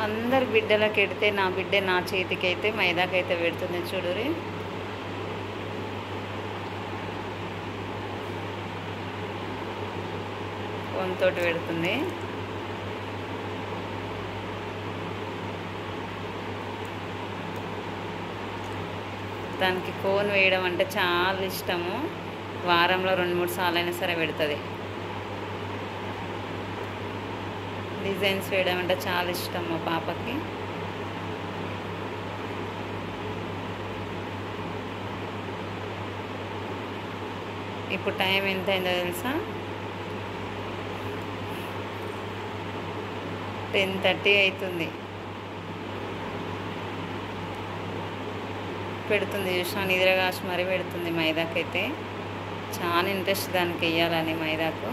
అందరు బిడ్డలకు ఎడితే నా బిడ్డ నా చేతికైతే మైదాకైతే పెడుతుంది చూడురి. ఫోన్తో పెడుతుంది. దానికి కోన్ వేయడం అంటే చాలా ఇష్టము. వారంలో 2-3 సార్లు అయినా సరే పెడుతుంది. డిజైన్స్ వేయడం అంటే చాలా ఇష్టం మా పాపకి. ఇప్పుడు టైం ఎంత అయిందో తెలుసా? 10:30 అవుతుంది. పెడుతుంది చూసిన నిద్రగాసి మరీ పెడుతుంది. మైదాకైతే చాలా ఇంట్రెస్ట్ దానికి వేయాలని మైదాకు.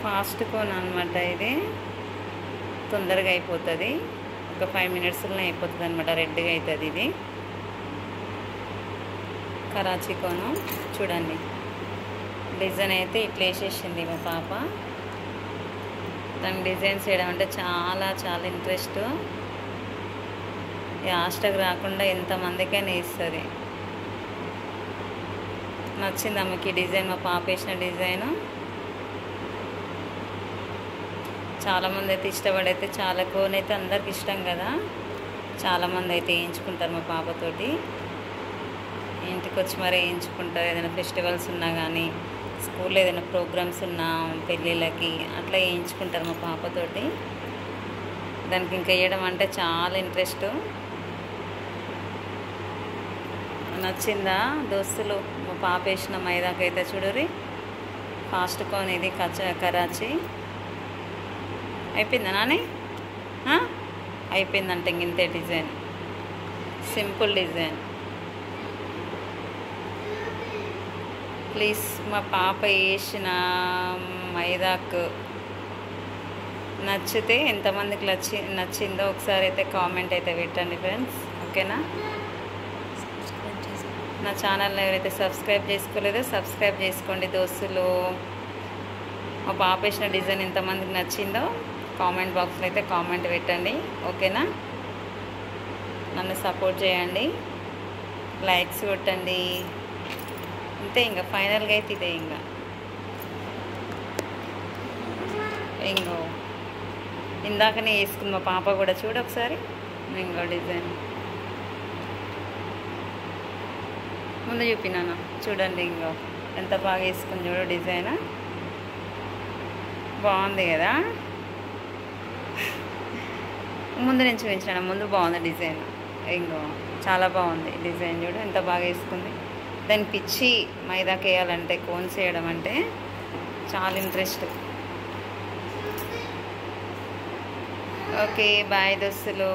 ఫాస్ట్ కోన్ అనమాట. ఇది తొందరగా అయిపోతుంది. ఒక 5 మినిట్స్లోనే అయిపోతుంది అనమాట. రెడ్గా అవుతుంది. ఇది కరాచీ కోను చూడండి. డిజైన్ అయితే ఇట్లా వేసేసింది మా పాప. దానికి డిజైన్స్ వేయడం అంటే చాలా చాలా ఇంట్రెస్ట్. హాస్టక్ రాకుండా ఎంతమందికైనా వేస్తుంది. నచ్చింది ఆమెకి డిజైన్, మా పాప వేసిన డిజైను. చాలామంది అయితే ఇష్టపడైతే చాలా కోన్ అయితే అందరికి ఇష్టం కదా. చాలామంది అయితే వేయించుకుంటారు మా పాపతోటి. ఇంటికి వచ్చి మరి వేయించుకుంటారు. ఏదైనా ఫెస్టివల్స్ ఉన్నా కానీ, స్కూల్లో ఏదైనా ప్రోగ్రామ్స్ ఉన్నా, పెళ్ళిళ్ళకి అట్లా వేయించుకుంటారు మా పాపతోటి. దానికి ఇంకా వేయడం అంటే చాలా ఇంట్రెస్ట్. నచ్చిందా దోస్తులు? మా పాప వేసిన మైదాకైతే చూడరి. ఫాస్ట్ కోన్ ఇది కరాచీ. అయిపోయిందా నాని? అయిపోయిందంటే ఇంతే డిజైన్. Simple design. ప్లీజ్ మా పాప వేసిన మైదాకు నచ్చితే ఎంతమందికి నచ్చిందో ఒకసారి అయితే కామెంట్ అయితే పెట్టండి ఫ్రెండ్స్. ఓకేనా? నా ఛానల్ని ఎవరైతే సబ్స్క్రైబ్ చేసుకోలేదో సబ్స్క్రైబ్ చేసుకోండి దోస్తులు. మా పాప వేసిన డిజైన్ ఎంతమందికి నచ్చిందో కామెంట్ బాక్స్లో అయితే కామెంట్ పెట్టండి. ఓకేనా? నన్ను సపోర్ట్ చేయండి, లైక్స్ కొట్టండి. అంతే ఇంకా ఫైనల్గా అయితే ఇదే. ఇంకో ఇందాకనే వేసుకుంది మా పాప కూడా. చూడు ఒకసారి ఇంకో డిజైన్ ముందు చూపినాను చూడండి. ఇంకో ఎంత బాగా వేసుకుంది చూడు డిజైన్. బాగుంది కదా? ముందు నుంచి పెంచాను, ముందు బాగుంది డిజైన్. ఇంకో చాలా బాగుంది డిజైన్. చూడు ఎంత బాగా వేసుకుంది. దాన్ని పిచ్చి మైదాకి వేయాలంటే, కోన్స్ వేయడం అంటే చాలా ఇంట్రెస్ట్. ఓకే బాయ్ దోస్తులు.